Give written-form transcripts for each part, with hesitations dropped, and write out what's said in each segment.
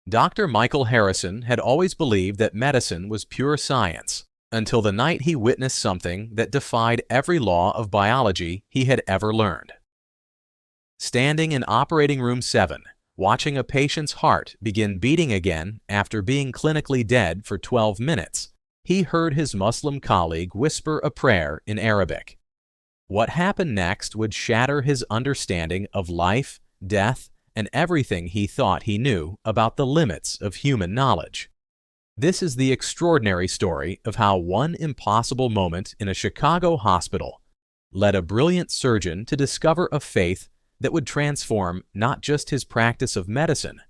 Dr. Michael Harrison had always believed that medicine was pure science, until the night he witnessed something that defied every law of biology he had ever learned. Standing in Operating Room 7, watching a patient's heart begin beating again after being clinically dead for 12 minutes, he heard his Muslim colleague whisper a prayer in Arabic. What happened next would shatter his understanding of life, death, and everything he thought he knew about the limits of human knowledge. This is the extraordinary story of how one impossible moment in a Chicago hospital led a brilliant surgeon to discover a faith that would transform not just his practice of medicine,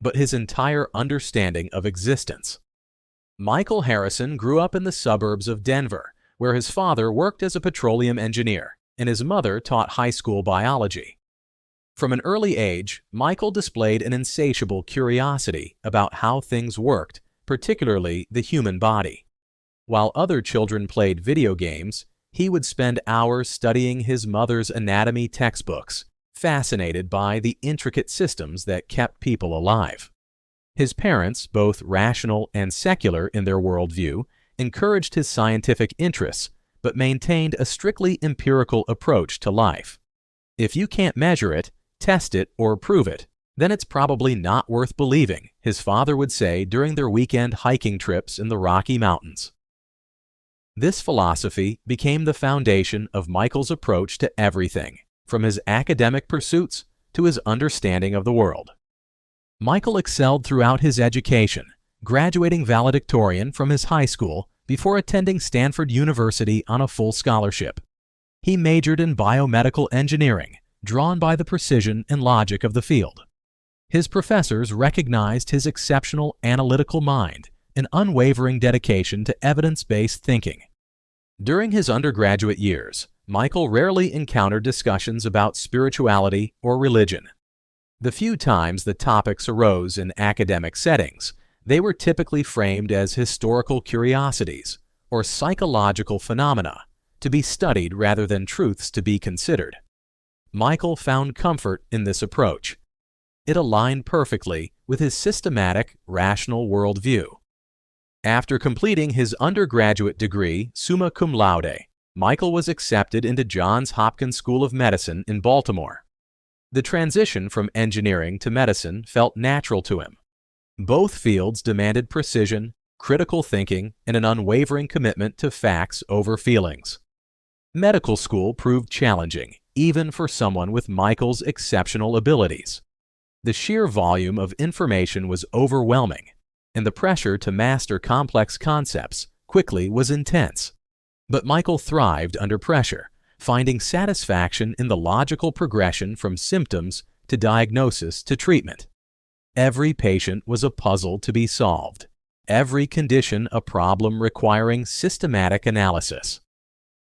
but his entire understanding of existence. Michael Harrison grew up in the suburbs of Denver, where his father worked as a petroleum engineer and his mother taught high school biology. From an early age, Michael displayed an insatiable curiosity about how things worked, particularly the human body. While other children played video games, he would spend hours studying his mother's anatomy textbooks, fascinated by the intricate systems that kept people alive. His parents, both rational and secular in their worldview, encouraged his scientific interests, but maintained a strictly empirical approach to life. If you can't measure it, test it, or prove it, then it's probably not worth believing, his father would say during their weekend hiking trips in the Rocky Mountains. This philosophy became the foundation of Michael's approach to everything, from his academic pursuits to his understanding of the world. Michael excelled throughout his education, graduating valedictorian from his high school before attending Stanford University on a full scholarship. He majored in biomedical engineering, drawn by the precision and logic of the field. His professors recognized his exceptional analytical mind and unwavering dedication to evidence-based thinking. During his undergraduate years, Michael rarely encountered discussions about spirituality or religion. The few times the topics arose in academic settings, they were typically framed as historical curiosities or psychological phenomena to be studied rather than truths to be considered. Michael found comfort in this approach. It aligned perfectly with his systematic, rational worldview. After completing his undergraduate degree summa cum laude, Michael was accepted into Johns Hopkins School of Medicine in Baltimore. The transition from engineering to medicine felt natural to him. Both fields demanded precision, critical thinking, and an unwavering commitment to facts over feelings. Medical school proved challenging, even for someone with Michael's exceptional abilities. The sheer volume of information was overwhelming, and the pressure to master complex concepts quickly was intense. But Michael thrived under pressure, finding satisfaction in the logical progression from symptoms to diagnosis to treatment. Every patient was a puzzle to be solved, every condition a problem requiring systematic analysis.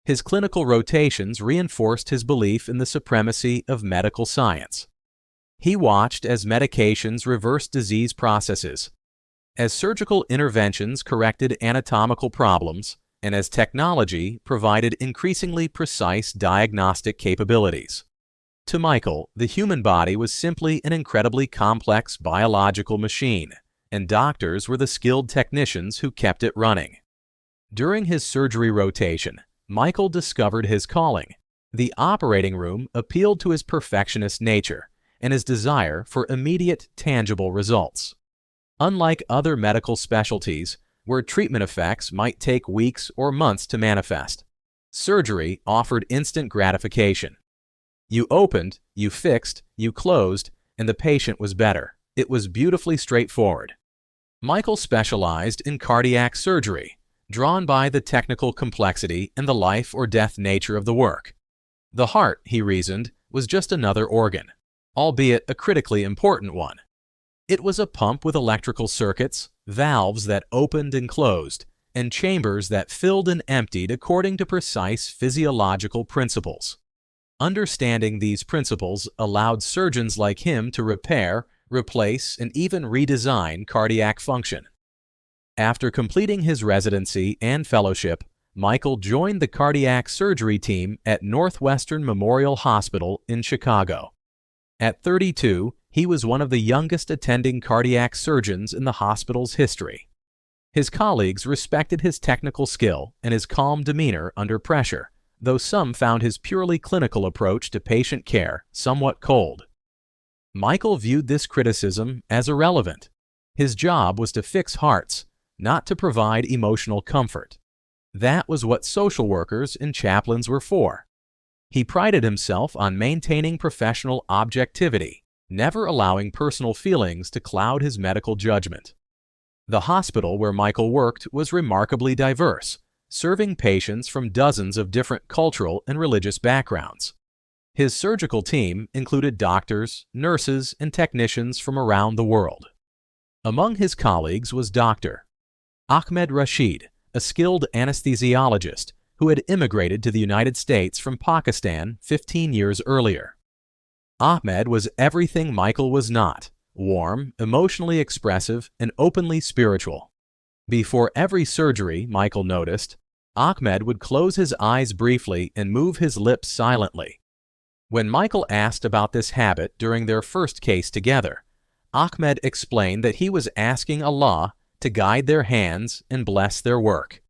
His clinical rotations reinforced his belief in the supremacy of medical science. He watched as medications reversed disease processes, as surgical interventions corrected anatomical problems, and as technology provided increasingly precise diagnostic capabilities. To Michael, the human body was simply an incredibly complex biological machine, and doctors were the skilled technicians who kept it running. During his surgery rotation, Michael discovered his calling. The operating room appealed to his perfectionist nature and his desire for immediate, tangible results. Unlike other medical specialties, where treatment effects might take weeks or months to manifest, surgery offered instant gratification. You opened, you fixed, you closed, and the patient was better. It was beautifully straightforward. Michael specialized in cardiac surgery, drawn by the technical complexity and the life or death nature of the work. The heart, he reasoned, was just another organ, albeit a critically important one. It was a pump with electrical circuits, valves that opened and closed, and chambers that filled and emptied according to precise physiological principles. Understanding these principles allowed surgeons like him to repair, replace, and even redesign cardiac function. After completing his residency and fellowship, Michael joined the cardiac surgery team at Northwestern Memorial Hospital in Chicago. At 32, He was one of the youngest attending cardiac surgeons in the hospital's history. His colleagues respected his technical skill and his calm demeanor under pressure, though some found his purely clinical approach to patient care somewhat cold. Michael viewed this criticism as irrelevant. His job was to fix hearts, not to provide emotional comfort. That was what social workers and chaplains were for. He prided himself on maintaining professional objectivity, never allowing personal feelings to cloud his medical judgment. The hospital where Michael worked was remarkably diverse, serving patients from dozens of different cultural and religious backgrounds. His surgical team included doctors, nurses, and technicians from around the world. Among his colleagues was Dr. Ahmed Rashid, a skilled anesthesiologist who had immigrated to the United States from Pakistan 15 years earlier. Ahmed was everything Michael was not: warm, emotionally expressive, and openly spiritual. Before every surgery, Michael noticed, Ahmed would close his eyes briefly and move his lips silently. When Michael asked about this habit during their first case together, Ahmed explained that he was asking Allah to guide their hands and bless their work.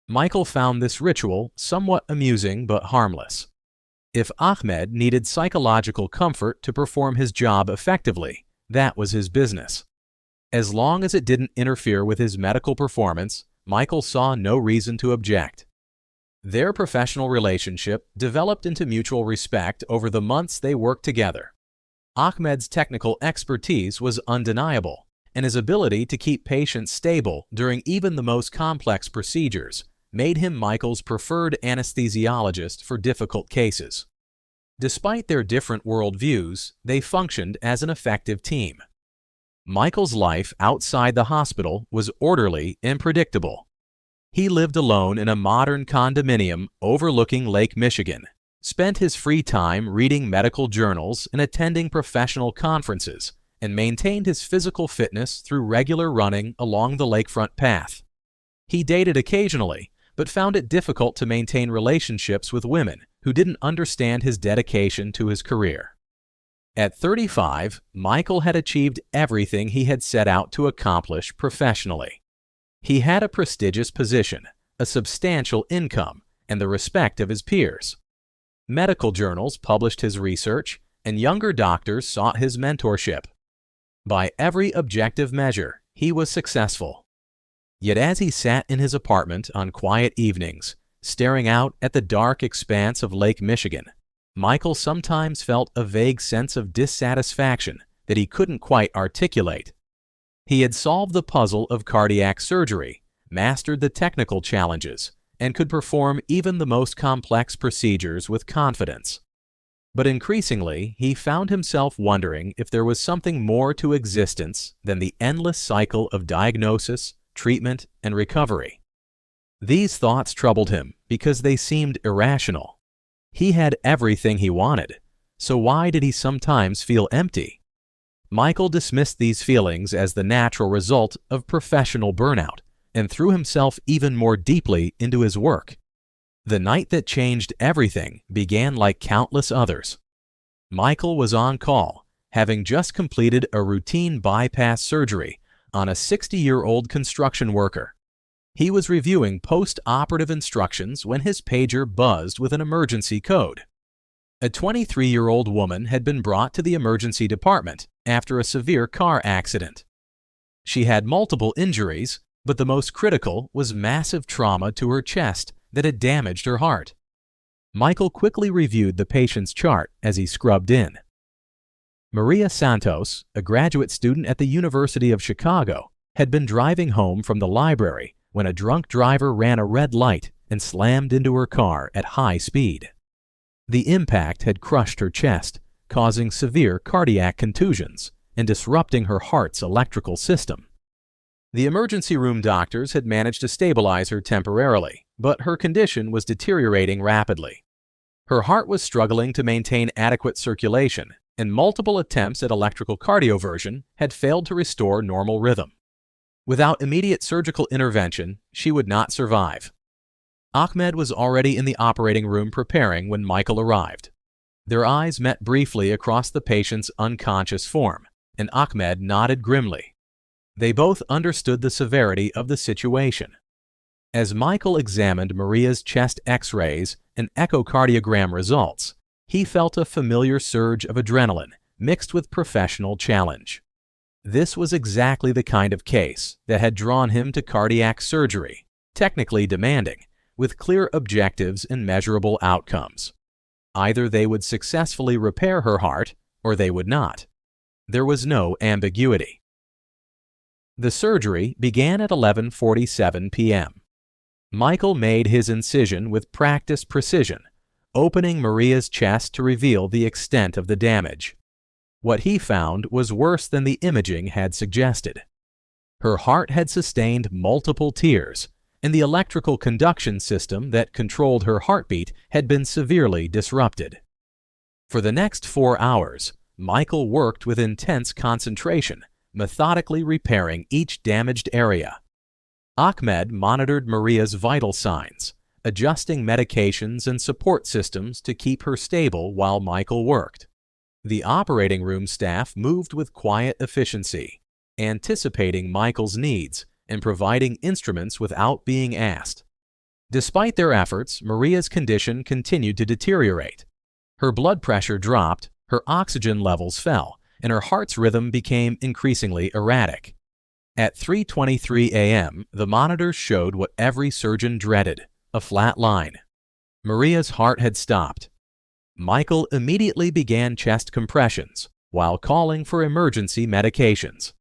Michael found this ritual somewhat amusing but harmless. If Ahmed needed psychological comfort to perform his job effectively, that was his business. As long as it didn't interfere with his medical performance, Michael saw no reason to object. Their professional relationship developed into mutual respect over the months they worked together. Ahmed's technical expertise was undeniable, and his ability to keep patients stable during even the most complex procedures made him Michael's preferred anesthesiologist for difficult cases. Despite their different worldviews, they functioned as an effective team. Michael's life outside the hospital was orderly and predictable. He lived alone in a modern condominium overlooking Lake Michigan, spent his free time reading medical journals and attending professional conferences, and maintained his physical fitness through regular running along the lakefront path. He dated occasionally, but found it difficult to maintain relationships with women who didn't understand his dedication to his career. At 35, Michael had achieved everything he had set out to accomplish professionally. He had a prestigious position, a substantial income, and the respect of his peers. Medical journals published his research, and younger doctors sought his mentorship. By every objective measure, he was successful. Yet as he sat in his apartment on quiet evenings, staring out at the dark expanse of Lake Michigan, Michael sometimes felt a vague sense of dissatisfaction that he couldn't quite articulate. He had solved the puzzle of cardiac surgery, mastered the technical challenges, and could perform even the most complex procedures with confidence. But increasingly, he found himself wondering if there was something more to existence than the endless cycle of diagnosis, treatment, and recovery. These thoughts troubled him because they seemed irrational. He had everything he wanted, so why did he sometimes feel empty? Michael dismissed these feelings as the natural result of professional burnout and threw himself even more deeply into his work. The night that changed everything began like countless others. Michael was on call, having just completed a routine bypass surgery on a 60-year-old construction worker. He was reviewing post-operative instructions when his pager buzzed with an emergency code. A 23-year-old woman had been brought to the emergency department after a severe car accident. She had multiple injuries, but the most critical was massive trauma to her chest that had damaged her heart. Michael quickly reviewed the patient's chart as he scrubbed in. Maria Santos, a graduate student at the University of Chicago, had been driving home from the library when a drunk driver ran a red light and slammed into her car at high speed. The impact had crushed her chest, causing severe cardiac contusions and disrupting her heart's electrical system. The emergency room doctors had managed to stabilize her temporarily, but her condition was deteriorating rapidly. Her heart was struggling to maintain adequate circulation, and multiple attempts at electrical cardioversion had failed to restore normal rhythm. Without immediate surgical intervention, she would not survive. Ahmed was already in the operating room preparing when Michael arrived. Their eyes met briefly across the patient's unconscious form, and Ahmed nodded grimly. They both understood the severity of the situation. As Michael examined Maria's chest X-rays and echocardiogram results, he felt a familiar surge of adrenaline mixed with professional challenge. This was exactly the kind of case that had drawn him to cardiac surgery, technically demanding, with clear objectives and measurable outcomes. Either they would successfully repair her heart, or they would not. There was no ambiguity. The surgery began at 11:47 p.m. Michael made his incision with practiced precision, opening Maria's chest to reveal the extent of the damage. What he found was worse than the imaging had suggested. Her heart had sustained multiple tears, and the electrical conduction system that controlled her heartbeat had been severely disrupted. For the next 4 hours, Michael worked with intense concentration, methodically repairing each damaged area. Ahmed monitored Maria's vital signs, adjusting medications and support systems to keep her stable while Michael worked. The operating room staff moved with quiet efficiency, anticipating Michael's needs and providing instruments without being asked. Despite their efforts, Maria's condition continued to deteriorate. Her blood pressure dropped, her oxygen levels fell, and her heart's rhythm became increasingly erratic. At 3:23 a.m., the monitors showed what every surgeon dreaded, a flat line. Maria's heart had stopped. Michael immediately began chest compressions while calling for emergency medications.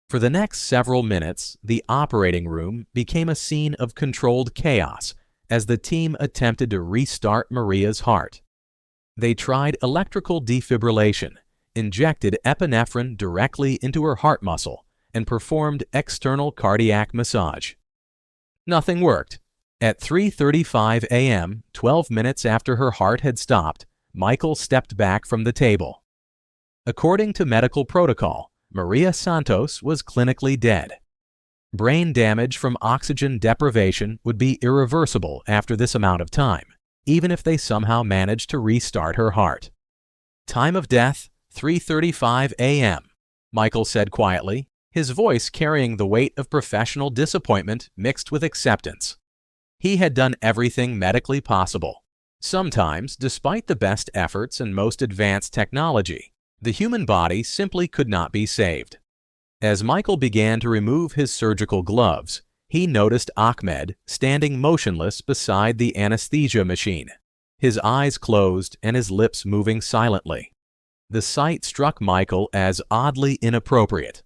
For the next several minutes, the operating room became a scene of controlled chaos as the team attempted to restart Maria's heart. They tried electrical defibrillation, injected epinephrine directly into her heart muscle, and performed external cardiac massage. Nothing worked. At 3:35 a.m., 12 minutes after her heart had stopped, Michael stepped back from the table. According to medical protocol, Maria Santos was clinically dead. Brain damage from oxygen deprivation would be irreversible after this amount of time, even if they somehow managed to restart her heart. Time of death, 3:35 a.m., Michael said quietly, his voice carrying the weight of professional disappointment mixed with acceptance. He had done everything medically possible. Sometimes, despite the best efforts and most advanced technology, the human body simply could not be saved. As Michael began to remove his surgical gloves, he noticed Ahmed standing motionless beside the anesthesia machine, his eyes closed and his lips moving silently. The sight struck Michael as oddly inappropriate.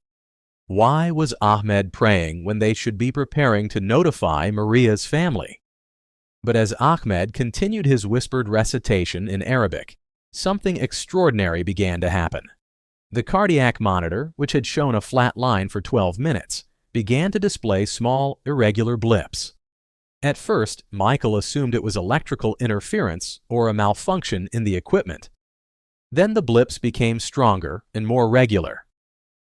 Why was Ahmed praying when they should be preparing to notify Maria's family? But as Ahmed continued his whispered recitation in Arabic, something extraordinary began to happen. The cardiac monitor, which had shown a flat line for 12 minutes, began to display small, irregular blips. At first, Michael assumed it was electrical interference or a malfunction in the equipment. Then the blips became stronger and more regular.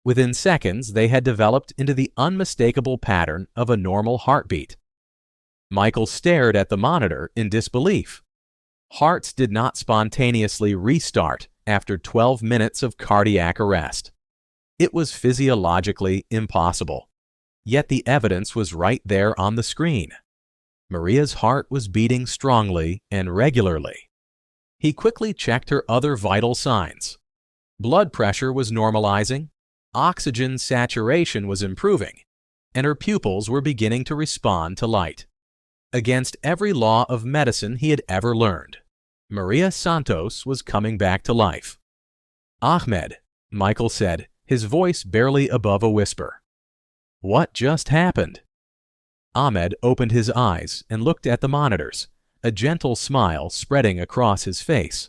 Within seconds, they had developed into the unmistakable pattern of a normal heartbeat. Michael stared at the monitor in disbelief. Hearts did not spontaneously restart after 12 minutes of cardiac arrest. It was physiologically impossible. Yet the evidence was right there on the screen. Maria's heart was beating strongly and regularly. He quickly checked her other vital signs. Blood pressure was normalizing, oxygen saturation was improving, and her pupils were beginning to respond to light. Against every law of medicine he had ever learned, Maria Santos was coming back to life. "Ahmed," Michael said, his voice barely above a whisper. "What just happened?" Ahmed opened his eyes and looked at the monitors, a gentle smile spreading across his face.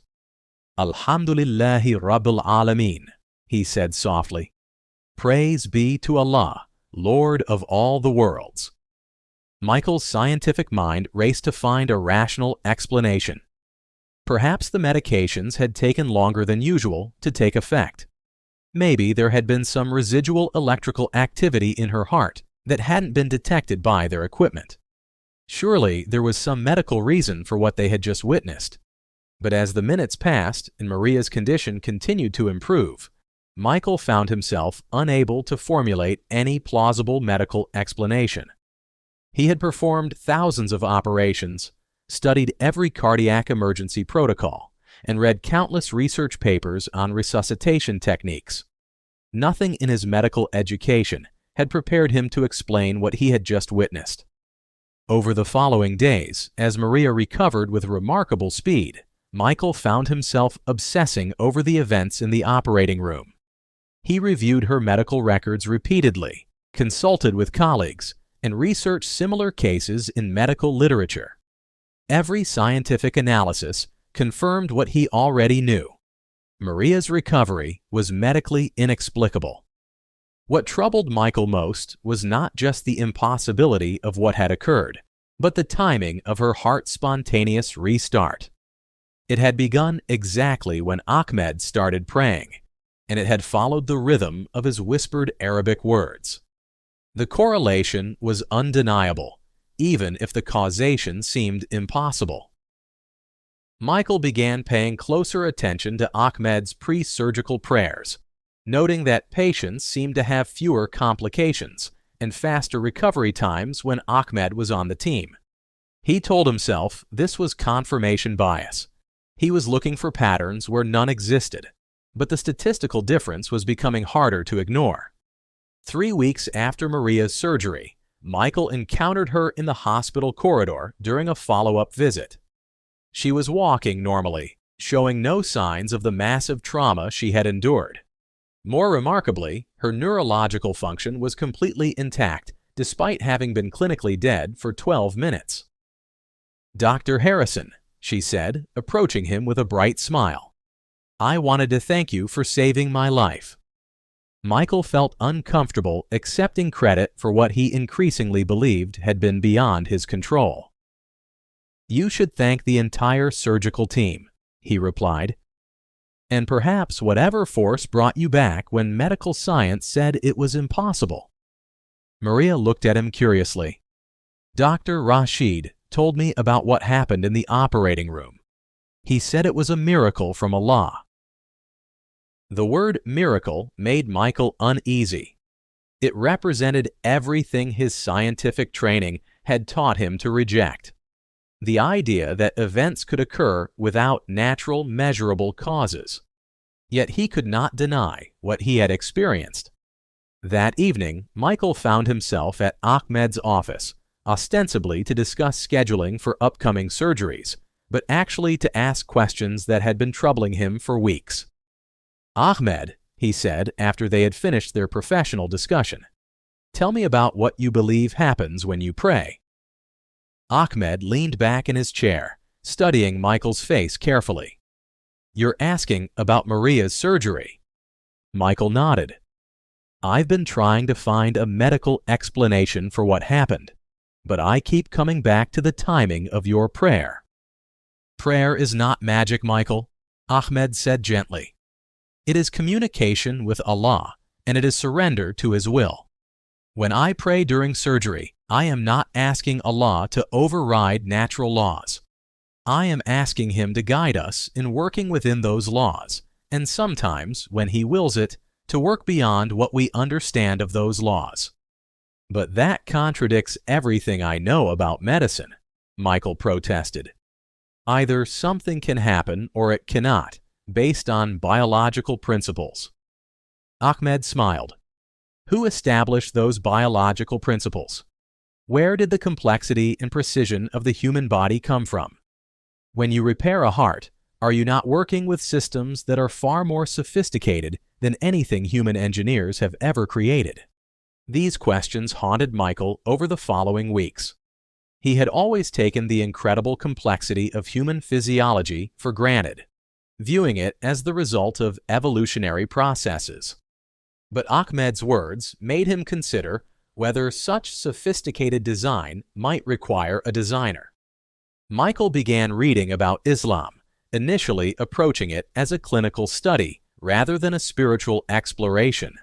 "Alhamdulillahi Rabbil Alameen," he said softly. "Praise be to Allah, Lord of all the worlds." Michael's scientific mind raced to find a rational explanation. Perhaps the medications had taken longer than usual to take effect. Maybe there had been some residual electrical activity in her heart that hadn't been detected by their equipment. Surely there was some medical reason for what they had just witnessed. But as the minutes passed and Maria's condition continued to improve, Michael found himself unable to formulate any plausible medical explanation. He had performed thousands of operations, studied every cardiac emergency protocol, and read countless research papers on resuscitation techniques. Nothing in his medical education had prepared him to explain what he had just witnessed. Over the following days, as Maria recovered with remarkable speed, Michael found himself obsessing over the events in the operating room. He reviewed her medical records repeatedly, consulted with colleagues, and researched similar cases in medical literature. Every scientific analysis confirmed what he already knew. Maria's recovery was medically inexplicable. What troubled Michael most was not just the impossibility of what had occurred, but the timing of her heart's spontaneous restart. It had begun exactly when Ahmed started praying, and it had followed the rhythm of his whispered Arabic words. The correlation was undeniable, even if the causation seemed impossible. Michael began paying closer attention to Ahmed's pre-surgical prayers, noting that patients seemed to have fewer complications and faster recovery times when Ahmed was on the team. He told himself this was confirmation bias. He was looking for patterns where none existed, but the statistical difference was becoming harder to ignore. 3 weeks after Maria's surgery, Michael encountered her in the hospital corridor during a follow-up visit. She was walking normally, showing no signs of the massive trauma she had endured. More remarkably, her neurological function was completely intact, despite having been clinically dead for 12 minutes. "Dr. Harrison," she said, approaching him with a bright smile, "I wanted to thank you for saving my life." Michael felt uncomfortable accepting credit for what he increasingly believed had been beyond his control. "You should thank the entire surgical team," he replied. "And perhaps whatever force brought you back when medical science said it was impossible." Maria looked at him curiously. "Dr. Rashid told me about what happened in the operating room. He said it was a miracle from Allah." The word miracle made Michael uneasy. It represented everything his scientific training had taught him to reject. The idea that events could occur without natural, measurable causes. Yet he could not deny what he had experienced. That evening, Michael found himself at Ahmed's office, ostensibly to discuss scheduling for upcoming surgeries, but actually to ask questions that had been troubling him for weeks. "Ahmed," he said after they had finished their professional discussion, "tell me about what you believe happens when you pray." Ahmed leaned back in his chair, studying Michael's face carefully. "You're asking about Maria's surgery?" Michael nodded. "I've been trying to find a medical explanation for what happened, but I keep coming back to the timing of your prayer." "Prayer is not magic, Michael," Ahmed said gently. "It is communication with Allah, and it is surrender to His will. When I pray during surgery, I am not asking Allah to override natural laws. I am asking Him to guide us in working within those laws, and sometimes, when He wills it, to work beyond what we understand of those laws." "But that contradicts everything I know about medicine," Michael protested. "Either something can happen or it cannot, based on biological principles." Ahmed smiled. "Who established those biological principles? Where did the complexity and precision of the human body come from? When you repair a heart, are you not working with systems that are far more sophisticated than anything human engineers have ever created?" These questions haunted Michael over the following weeks. He had always taken the incredible complexity of human physiology for granted, viewing it as the result of evolutionary processes. But Ahmed's words made him consider whether such sophisticated design might require a designer. Michael began reading about Islam, initially approaching it as a clinical study rather than a spiritual exploration.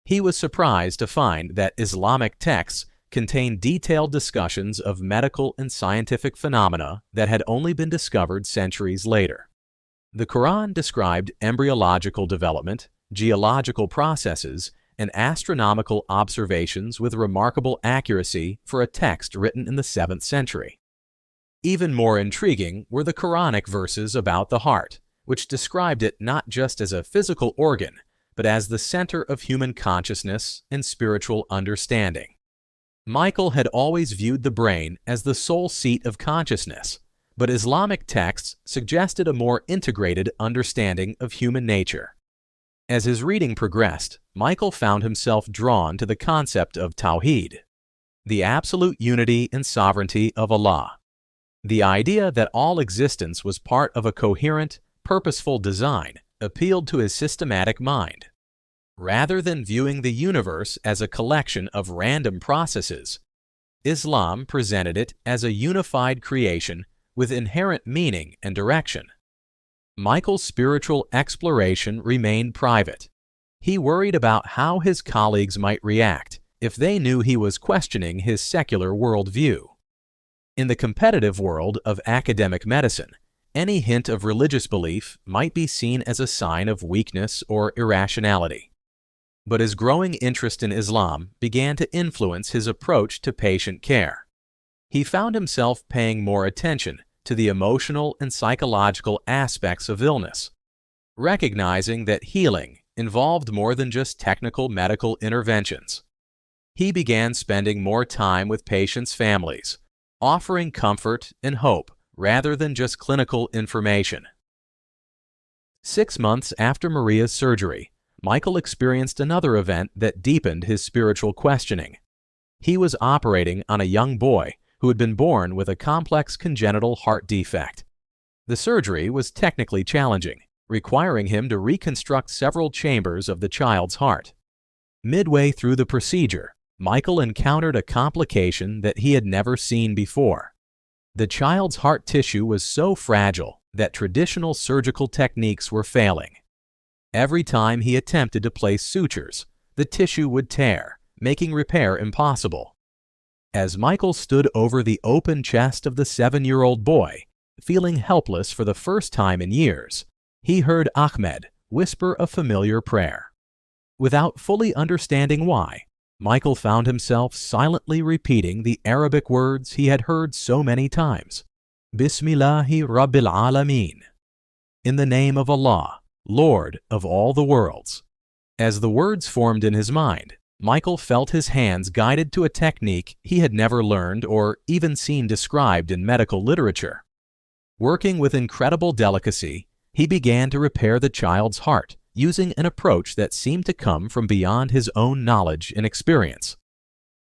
He was surprised to find that Islamic texts contained detailed discussions of medical and scientific phenomena that had only been discovered centuries later. The Quran described embryological development, geological processes, and astronomical observations with remarkable accuracy for a text written in the 7th century. Even more intriguing were the Quranic verses about the heart, which described it not just as a physical organ, but as the center of human consciousness and spiritual understanding. Michael had always viewed the brain as the sole seat of consciousness, but Islamic texts suggested a more integrated understanding of human nature. As his reading progressed, Michael found himself drawn to the concept of Tawheed, the absolute unity and sovereignty of Allah. The idea that all existence was part of a coherent, purposeful design appealed to his systematic mind. Rather than viewing the universe as a collection of random processes, Islam presented it as a unified creation with inherent meaning and direction. Michael's spiritual exploration remained private. He worried about how his colleagues might react if they knew he was questioning his secular worldview. In the competitive world of academic medicine, any hint of religious belief might be seen as a sign of weakness or irrationality. But his growing interest in Islam began to influence his approach to patient care. He found himself paying more attention to the emotional and psychological aspects of illness, recognizing that healing involved more than just technical medical interventions. He began spending more time with patients' families, offering comfort and hope rather than just clinical information. 6 months after Maria's surgery, Michael experienced another event that deepened his spiritual questioning. He was operating on a young boy who had been born with a complex congenital heart defect. The surgery was technically challenging, requiring him to reconstruct several chambers of the child's heart. Midway through the procedure, Michael encountered a complication that he had never seen before. The child's heart tissue was so fragile that traditional surgical techniques were failing. Every time he attempted to place sutures, the tissue would tear, making repair impossible. As Michael stood over the open chest of the 7-year-old boy, feeling helpless for the first time in years, he heard Ahmed whisper a familiar prayer. Without fully understanding why, Michael found himself silently repeating the Arabic words he had heard so many times. Bismillahi Rabbil Alameen. In the name of Allah, Lord of all the worlds. As the words formed in his mind, Michael felt his hands guided to a technique he had never learned or even seen described in medical literature. Working with incredible delicacy, he began to repair the child's heart using an approach that seemed to come from beyond his own knowledge and experience.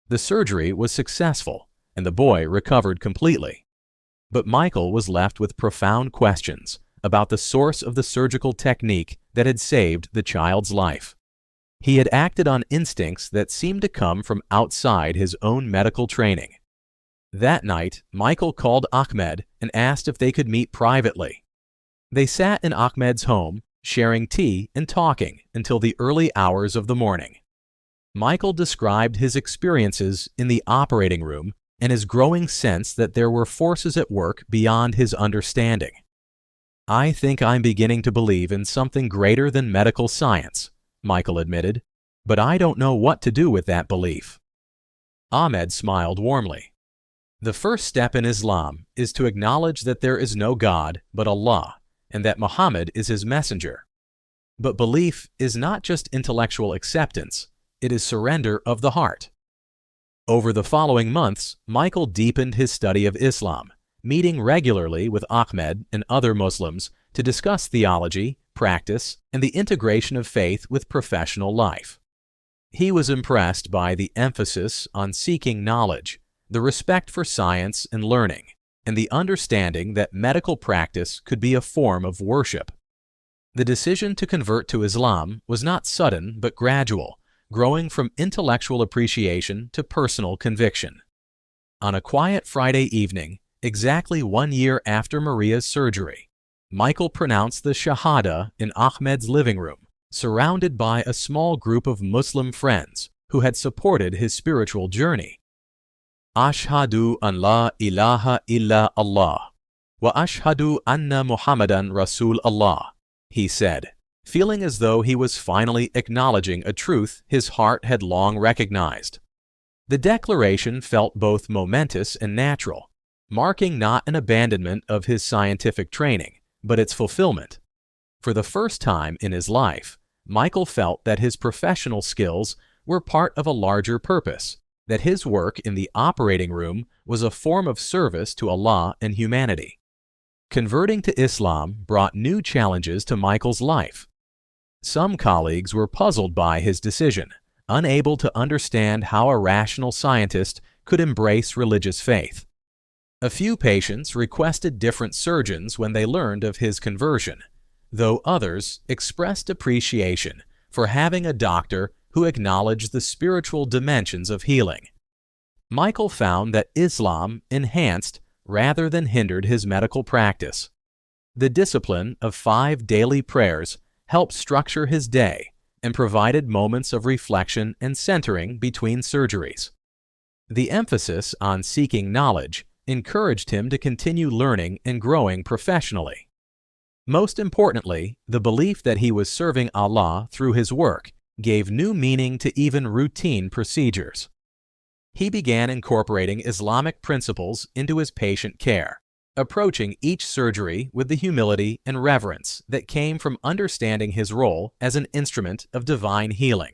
The surgery was successful, and the boy recovered completely. But Michael was left with profound questions about the source of the surgical technique that had saved the child's life. He had acted on instincts that seemed to come from outside his own medical training. That night, Michael called Ahmed and asked if they could meet privately. They sat in Ahmed's home, sharing tea and talking until the early hours of the morning. Michael described his experiences in the operating room and his growing sense that there were forces at work beyond his understanding. "I think I'm beginning to believe in something greater than medical science," Michael admitted, "but I don't know what to do with that belief." Ahmed smiled warmly. "The first step in Islam is to acknowledge that there is no God but Allah, and that Muhammad is his messenger. But belief is not just intellectual acceptance, it is surrender of the heart." Over the following months, Michael deepened his study of Islam, meeting regularly with Ahmed and other Muslims to discuss theology, practice, and the integration of faith with professional life. He was impressed by the emphasis on seeking knowledge, the respect for science and learning, and the understanding that medical practice could be a form of worship. The decision to convert to Islam was not sudden but gradual, growing from intellectual appreciation to personal conviction. On a quiet Friday evening, exactly 1 year after Maria's surgery, Michael pronounced the Shahada in Ahmed's living room, surrounded by a small group of Muslim friends who had supported his spiritual journey. Ashhadu an la ilaha illa Allah, "Wa ashhadu anna Muhammadan Rasul Allah," he said, feeling as though he was finally acknowledging a truth his heart had long recognized. The declaration felt both momentous and natural, marking not an abandonment of his scientific training, but its fulfillment. For the first time in his life, Michael felt that his professional skills were part of a larger purpose, that his work in the operating room was a form of service to Allah and humanity. Converting to Islam brought new challenges to Michael's life. Some colleagues were puzzled by his decision, unable to understand how a rational scientist could embrace religious faith. A few patients requested different surgeons when they learned of his conversion, though others expressed appreciation for having a doctor who acknowledged the spiritual dimensions of healing. Michael found that Islam enhanced rather than hindered his medical practice. The discipline of 5 daily prayers helped structure his day and provided moments of reflection and centering between surgeries. The emphasis on seeking knowledge encouraged him to continue learning and growing professionally. Most importantly, the belief that he was serving Allah through his work gave new meaning to even routine procedures. He began incorporating Islamic principles into his patient care, approaching each surgery with the humility and reverence that came from understanding his role as an instrument of divine healing.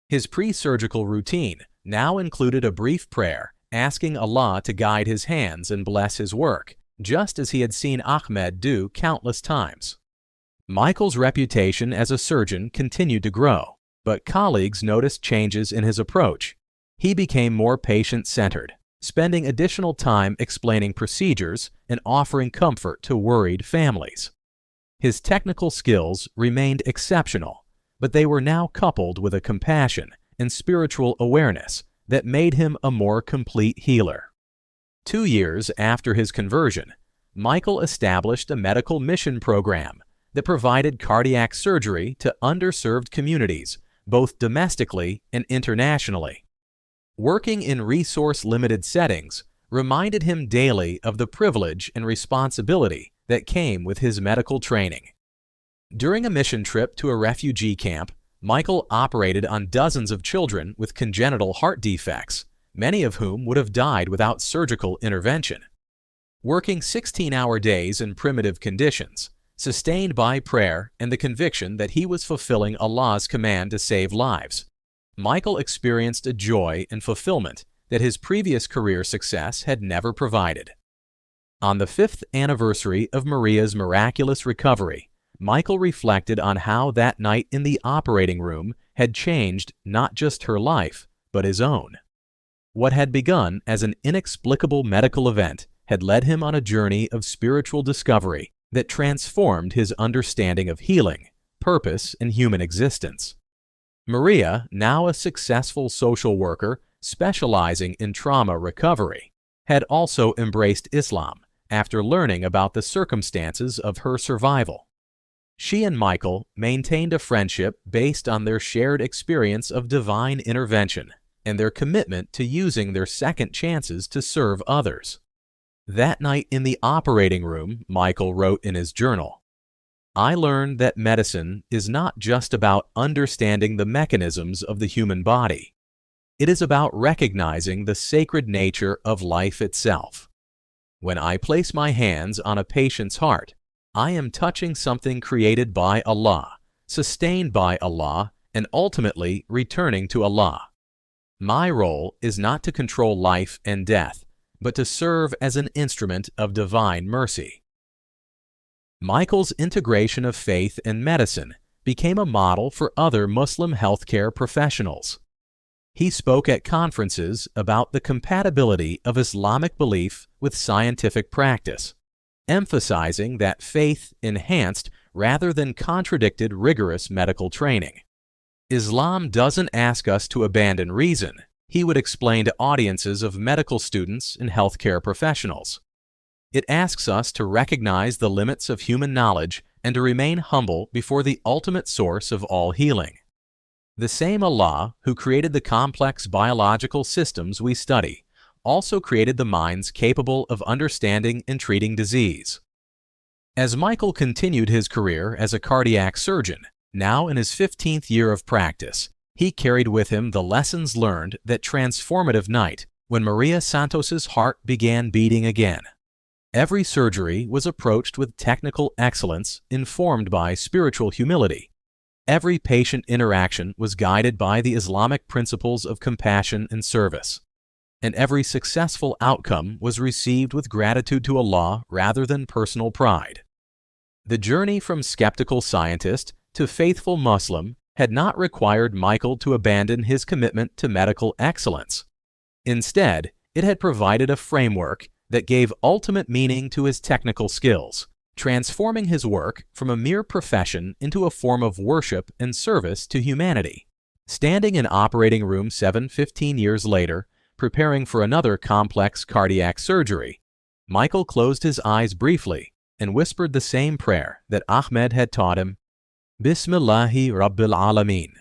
His pre-surgical routine now included a brief prayer asking Allah to guide his hands and bless his work, just as he had seen Ahmed do countless times. Michael's reputation as a surgeon continued to grow, but colleagues noticed changes in his approach. He became more patient-centered, spending additional time explaining procedures and offering comfort to worried families. His technical skills remained exceptional, but they were now coupled with a compassion and spiritual awareness that made him a more complete healer. 2 years after his conversion, Michael established a medical mission program that provided cardiac surgery to underserved communities, both domestically and internationally. Working in resource-limited settings reminded him daily of the privilege and responsibility that came with his medical training. During a mission trip to a refugee camp, Michael operated on dozens of children with congenital heart defects, many of whom would have died without surgical intervention. Working 16-hour days in primitive conditions, sustained by prayer and the conviction that he was fulfilling Allah's command to save lives, Michael experienced a joy and fulfillment that his previous career success had never provided. On the 5th anniversary of Maria's miraculous recovery, Michael reflected on how that night in the operating room had changed not just her life, but his own. What had begun as an inexplicable medical event had led him on a journey of spiritual discovery that transformed his understanding of healing, purpose, and human existence. Maria, now a successful social worker specializing in trauma recovery, had also embraced Islam after learning about the circumstances of her survival. She and Michael maintained a friendship based on their shared experience of divine intervention and their commitment to using their second chances to serve others. That night in the operating room, Michael wrote in his journal, "I learned that medicine is not just about understanding the mechanisms of the human body. It is about recognizing the sacred nature of life itself. When I place my hands on a patient's heart, I am touching something created by Allah, sustained by Allah, and ultimately returning to Allah. My role is not to control life and death, but to serve as an instrument of divine mercy." Michael's integration of faith and medicine became a model for other Muslim healthcare professionals. He spoke at conferences about the compatibility of Islamic belief with scientific practice, emphasizing that faith enhanced rather than contradicted rigorous medical training. "Islam doesn't ask us to abandon reason," he would explain to audiences of medical students and healthcare professionals. "It asks us to recognize the limits of human knowledge and to remain humble before the ultimate source of all healing. The same Allah who created the complex biological systems we study also created the minds capable of understanding and treating disease. As Michael continued his career as a cardiac surgeon, now in his 15th year of practice, he carried with him the lessons learned that transformative night when Maria Santos's heart began beating again. Every surgery was approached with technical excellence informed by spiritual humility. Every patient interaction was guided by the Islamic principles of compassion and service. And every successful outcome was received with gratitude to Allah rather than personal pride. The journey from skeptical scientist to faithful Muslim had not required Michael to abandon his commitment to medical excellence. Instead, it had provided a framework that gave ultimate meaning to his technical skills, transforming his work from a mere profession into a form of worship and service to humanity. Standing in operating room 7 15 years later, preparing for another complex cardiac surgery, Michael closed his eyes briefly and whispered the same prayer that Ahmed had taught him, Bismillahi Rabbil Alameen.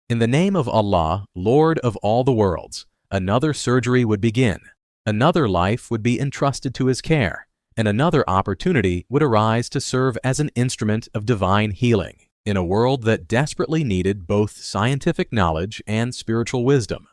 In the name of Allah, Lord of all the worlds, another surgery would begin, another life would be entrusted to his care, and another opportunity would arise to serve as an instrument of divine healing in a world that desperately needed both scientific knowledge and spiritual wisdom.